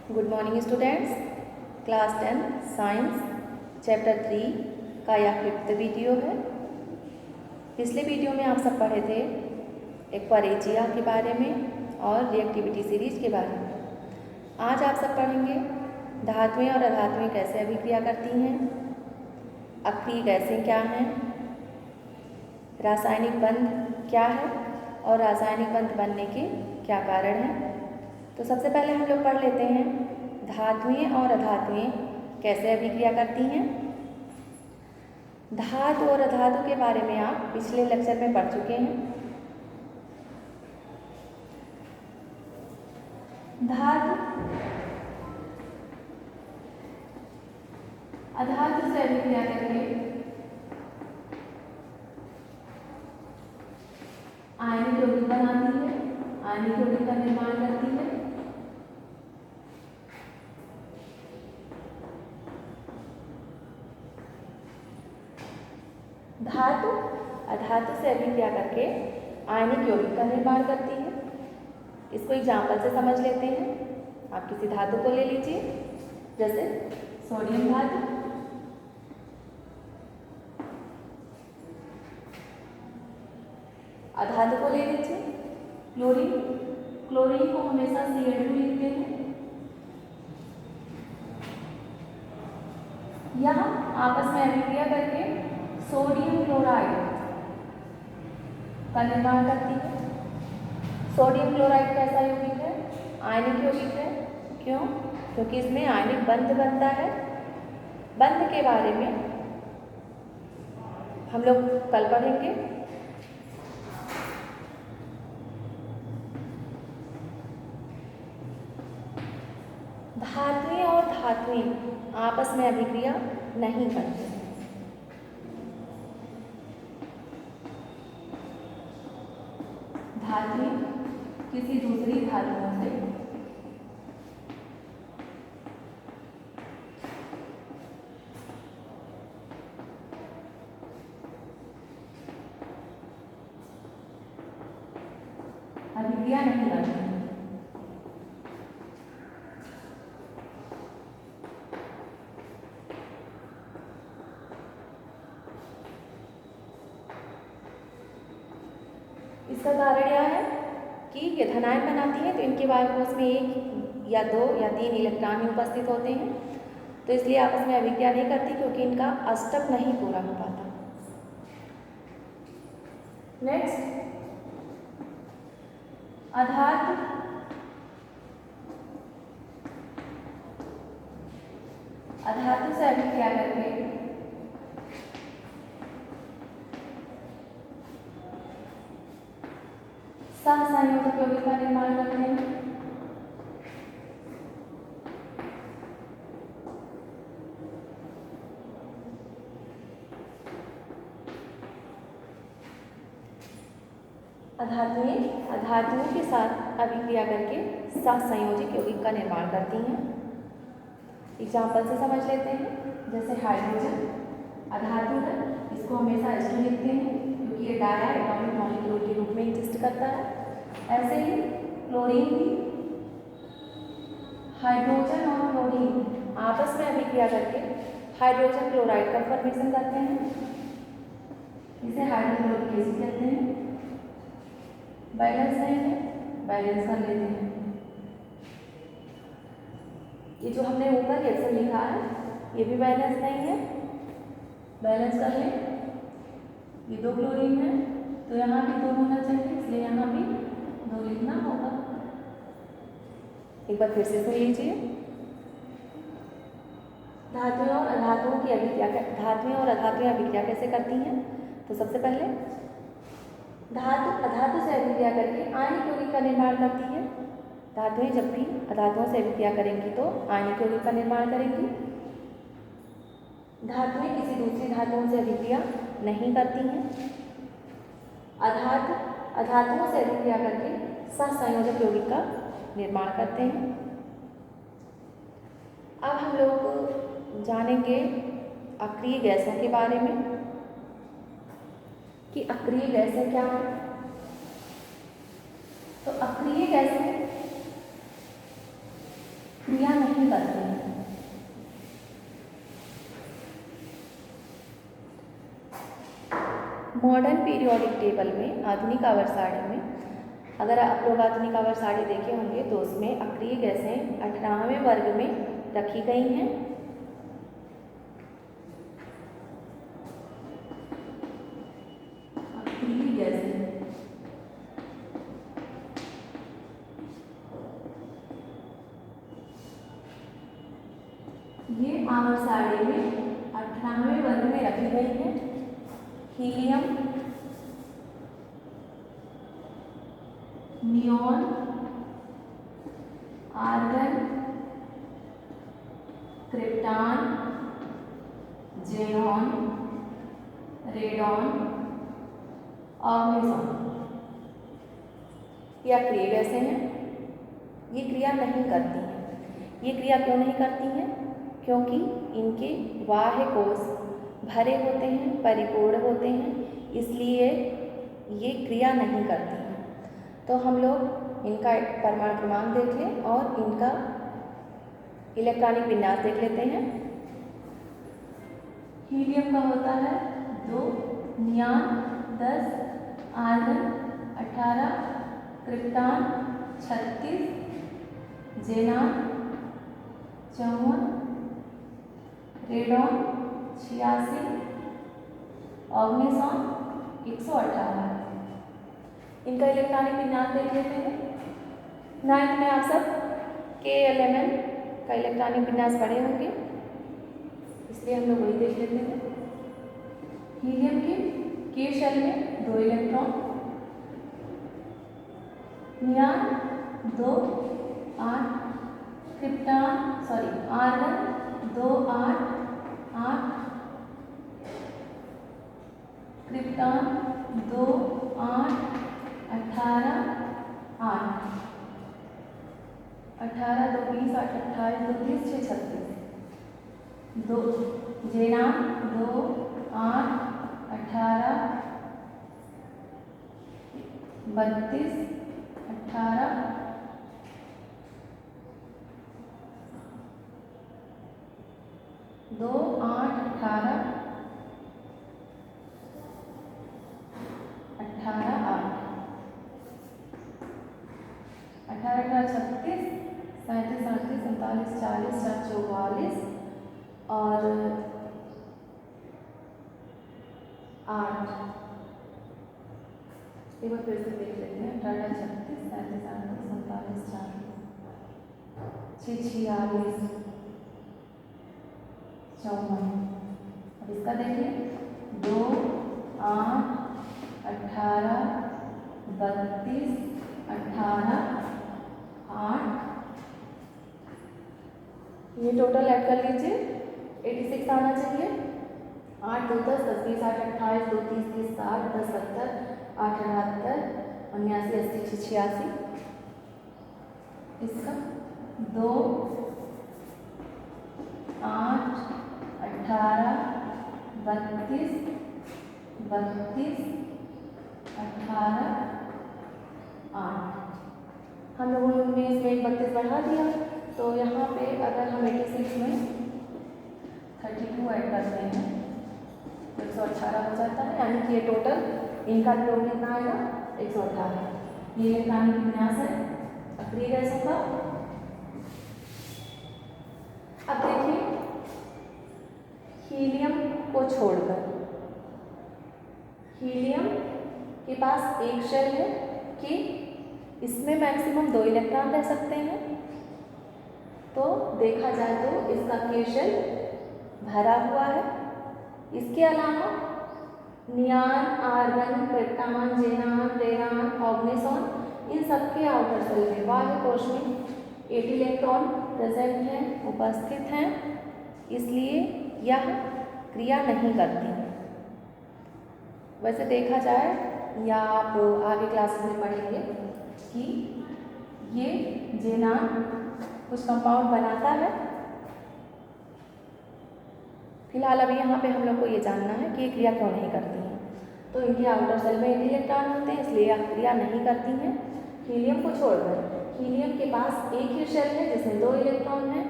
Good morning students. Class 10 science chapter 3 का यह 5th video है। पिछले वीडियो में आप सब पढ़े थे एक्वारेजिया के बारे में और रिएक्टिविटी सीरीज के बारे में। आज आप सब पढ़ेंगे धातुएं और अधातुएं कैसे अभिक्रिया करती हैं, अक्रिय गैसें क्या हैं, रासायनिक बंध क्या है और रासायनिक बंध बनने के क्या कारण हैं। तो सबसे पहले हम लोग पढ़ लेते हैं धातुएं और अधातुएं कैसे अभिक्रिया करती हैं। धातु और अधातु के बारे में आप पिछले लेक्चर में पढ़ चुके हैं। धातु अधातु से अभिक्रिया करके आयनिक यौगिक बनाती है, आयनिक यौगिक का निर्माण करती है। धातु अधातु से अभिक्रिया करके आयनिक यौगिक का निर्माण करती है। इसको एग्जाम्पल से समझ लेते हैं। आप किसी धातु को ले लीजिए, जैसे सोडियम धातु, अधातु को ले लीजिए क्लोरीन। क्लोरीन को हमेशा Cl2 लिखते हैं। यह आपस में अभिक्रिया करके सोडियम क्लोराइड का निर्माण करती है। सोडियम क्लोराइड कैसा यौगिक है? आयनिक यौगिक है। क्यों? क्योंकि इसमें आयनिक बंध बनता है। बंध के बारे में हम लोग कल पढ़ेंगे। धातुएं और धातुएं आपस में अभिक्रिया नहीं करती। धातुएं किसी दूसरी धातुओं से अभिक्रिया नहीं करती। इसका कारण यह है कि ये धनायन बनाती है, तो इनके वायु कोश में 1 या 2 या 3 इलेक्ट्रॉन ही उपस्थित होते हैं, तो इसलिए आपस में अभिक्रिया नहीं करती, क्योंकि इनका अष्टक नहीं पूरा हो पाता। नेक्स्ट, अधातु अधातु से अभिक्रिया करके सहसंयोजक यौगिक का निर्माण करते हैं। अधातुओं के साथ अभिक्रिया करके सहसंयोजक यौगिक का निर्माण करती हैं। एग्जाम्पल से समझ लेते हैं। जैसे हाइड्रोजन अधातु है, इसको हमेशा H2 लिखते हैं, क्योंकि ये डाया एटॉमिक मॉलिक्यूल के रूप में एग्जिस्ट करता है। ऐसे ही क्लोरीन भी हाइड्रोजन और क्लोरीन आपस में अभिक्रिया करके हाइड्रोजन क्लोराइड का फॉर्मेशन करते हैं। इसे हाइड्रोक्लोरिक एसिड कहते हैं। बैलेंस नहीं है, बैलेंस कर लेते हैं। ये जो हमने ऊपर रिएक्शन लिखा है, ये भी बैलेंस नहीं है, बैलेंस कर लें। ये 2 क्लोरीन है, तो यहाँ भी 2 होना चाहिए, इसलिए यहाँ भी 2 लिखना होगा। एक बार फिर से सुन लीजिए। धातुएं और अधातुओं की अभिक्रिया, धातुएं और अधातुएं अभिक्रिया कैसे करती हैं? तो सबसे पहले धातु अधातु से अभिक्रिया करके आयनिक यौगिक का निर्माण करती है। धातुएं जब भी अधातुओं से अभिक्रिया करेंगी तो आयनिक यौगिक का निर्माण करेंगी। धातुएं किसी दूसरी धातुओं से अभिक्रिया नहीं करती हैं। अधातुओं से अभिक्रिया करके सहसंयोजक यौगिक का निर्माण करते हैं। अब हम लोग जानेंगे अक्रिय गैसों के बारे में कि अक्रिय गैसें क्या हैं। तो अक्रिय गैसें क्रिया नहीं करते हैं। मॉडर्न पीरियोडिक टेबल में, आधुनिक आवर्त सारणी में, अगर आप लोग आधुनिक आवर्त सारणी देखे होंगे तो उसमें अक्रिय गैसें 18वें वर्ग में रखी गई हैं। अक्रिय गैसें ये आवर्त सारणी में 18वें वर्ग में रखी गई है। Helium, neon, argon, krypton, xenon, radon और मेसॉन। ये अक्रिय गैसें हैं। ये क्रिया नहीं करती हैं। ये क्रिया क्यों नहीं करती हैं? क्योंकि इनके बाह्य कोश भरे होते हैं, परिपूर्ण होते हैं, इसलिए ये क्रिया नहीं करती हैं। तो हम लोग इनका परमाणु क्रमांक देख लें और इनका इलेक्ट्रॉनिक विन्यास देख लेते हैं। हीलियम का होता है 2, neon 10, argon 18, krypton 36, xenon 54, radon 86 और मेसॉन 118। इनका इलेक्ट्रॉनिक विन्यास देख लेते हैं। 9th में आप सब K11 का इलेक्ट्रॉनिक विन्यास पढ़े होंगे, इसलिए हम लोग वही देख लेते हैं। हीलियम के K शेल में 2 electron, neon 2 8, argon 2 8 8, krypton 2 8 18 8, 18 2 20 8 28 2 30 6 36, 2 xenon 2 8 18 32 18 2 8 18 18 8 18 36 37 38 39 40 44 और 8। एक बार फिर से देख लेते हैं। 18 36 37 38 39 40 6 46 54। अब इसका देखिए 2 8 18 32 18 8। ये टोटल ऐड कर लीजिए, 86 आना चाहिए। 8 2 10 10 20 8 28 2 30 30 60 10 70 8 78 79 80 86। इसका 2 8 18 32 32 18 8। हम लोगों ने इसमें 32 बढ़ा दिया, तो यहाँ पे अगर हम 86 में 32 ऐड करते हैं तो 118 हो जाता है, यानी कि ये टोटल इनका योग कितना आएगा 118। ये इलेक्ट्रॉनिक विन्यास है अक्रिय गैसों का। अब देखिए हीलियम को छोड़कर, हीलियम के पास एक शेल है कि इसमें मैक्सिमम 2 इलेक्ट्रॉन रह सकते हैं। तो देखा जाए तो इसका K शेल भरा हुआ है। इसके अलावा neon, argon, krypton, xenon, radon और मेसॉन, इन सबके आउटर शेल में बाह्य कोश में 8 इलेक्ट्रॉन प्रेजेंट हैं, उपस्थित हैं, इसलिए यह क्रिया नहीं करती है। वैसे देखा जाए या आप आगे क्लासेस में पढ़ेंगे कि ये ज़ेनॉन कुछ कंपाउंड बनाता है। फिलहाल अभी यहाँ पे हम लोग को ये जानना है कि ये क्रिया क्यों नहीं करती हैं। तो इनके आउटर सेल में 8 इलेक्ट्रॉन होते हैं, इसलिए यह क्रिया नहीं करती हैं। हीलियम को छोड़कर, हीलियम के पास एक ही शेल है जिसमें 2 इलेक्ट्रॉन हैं,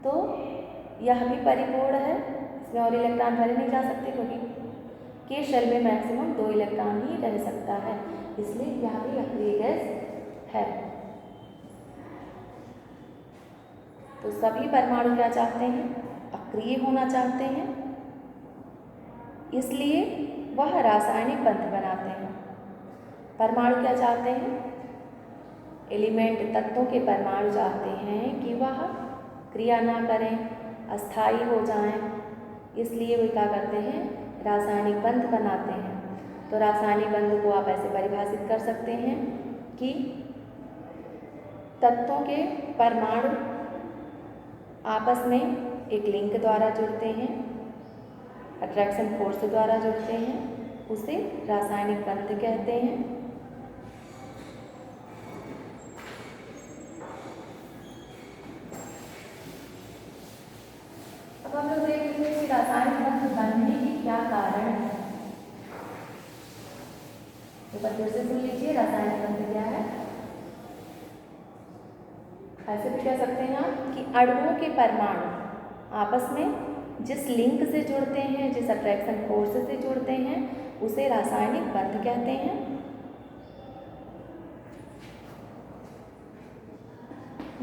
तो यह भी परिपूर्ण है, इसमें और इलेक्ट्रॉन भरे नहीं जा सकते क्योंकि के शेल में मैक्सिमम 2 इलेक्ट्रॉन ही रह सकता है, इसलिए यह भी अक्रिय गैस है। तो सभी परमाणु क्या चाहते हैं? अक्रिय होना चाहते हैं, इसलिए वह रासायनिक बंध बनाते हैं। परमाणु क्या चाहते हैं? एलिमेंट तत्वों के परमाणु चाहते हैं कि वह क्रिया ना करें, अस्थायी हो जाएं, इसलिए वे क्या करते हैं? रासायनिक बंध बनाते हैं। तो रासायनिक बंध को आप ऐसे परिभाषित कर सकते हैं कि तत्वों के परमाणु आपस में एक लिंक द्वारा जुड़ते हैं, अट्रैक्शन फोर्स द्वारा जुड़ते हैं, उसे रासायनिक बंध कहते हैं। अब हम लोग देख लेते हैं कि रासायनिक बंध बनने के क्या कारण है। एक बार फिर से सुन लीजिए, रासायनिक बंध क्या है। ऐसे भी कह सकते हैं आप कि अणुओं के परमाणु आपस में जिस लिंक से जुड़ते हैं, जिस अट्रैक्शन फोर्स से जुड़ते हैं, उसे रासायनिक बंध कहते हैं।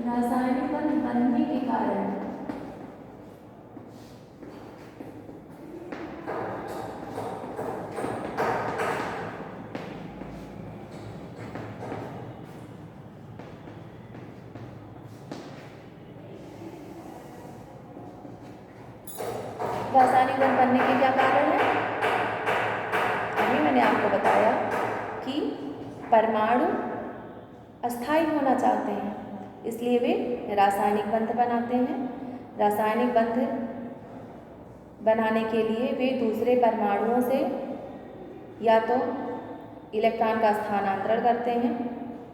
रासायनिक बंध बनने के कारण रासायनिक बंध बनने के क्या कारण है? अभी मैंने आपको बताया कि परमाणु अस्थायी होना चाहते हैं, इसलिए वे रासायनिक बंध बनाते हैं। रासायनिक बंध बनाने के लिए वे दूसरे परमाणुओं से या तो इलेक्ट्रॉन का स्थानांतरण करते हैं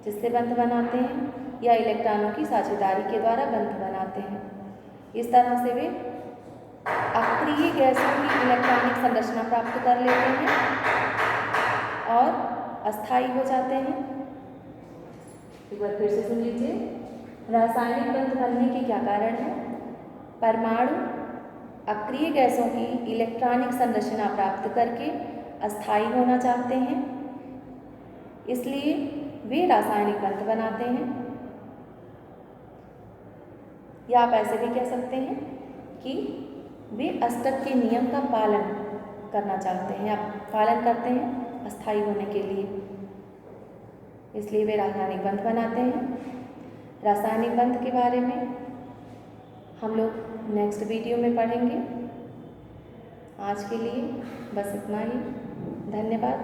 जिससे बंध बनाते हैं, या इलेक्ट्रॉनों की साझेदारी के द्वारा बंध बनाते हैं। इस तरह से वे अक्रिय गैसों की इलेक्ट्रॉनिक संरचना प्राप्त कर लेते हैं और अस्थायी हो जाते हैं। एक बार फिर से सुन लीजिए, रासायनिक बंध बनने के क्या कारण है? परमाणु अक्रिय गैसों की इलेक्ट्रॉनिक संरचना प्राप्त करके अस्थायी होना चाहते हैं, इसलिए वे रासायनिक बंध बनाते हैं। या आप ऐसे भी कह सकते हैं कि वे अष्टक के नियम का पालन करना चाहते हैं, या पालन करते हैं अस्थायी होने के लिए, इसलिए वे रासायनिक बंध बनाते हैं। रासायनिक बंध के बारे में हम लोग नेक्स्ट वीडियो में पढ़ेंगे। आज के लिए बस इतना ही। धन्यवाद।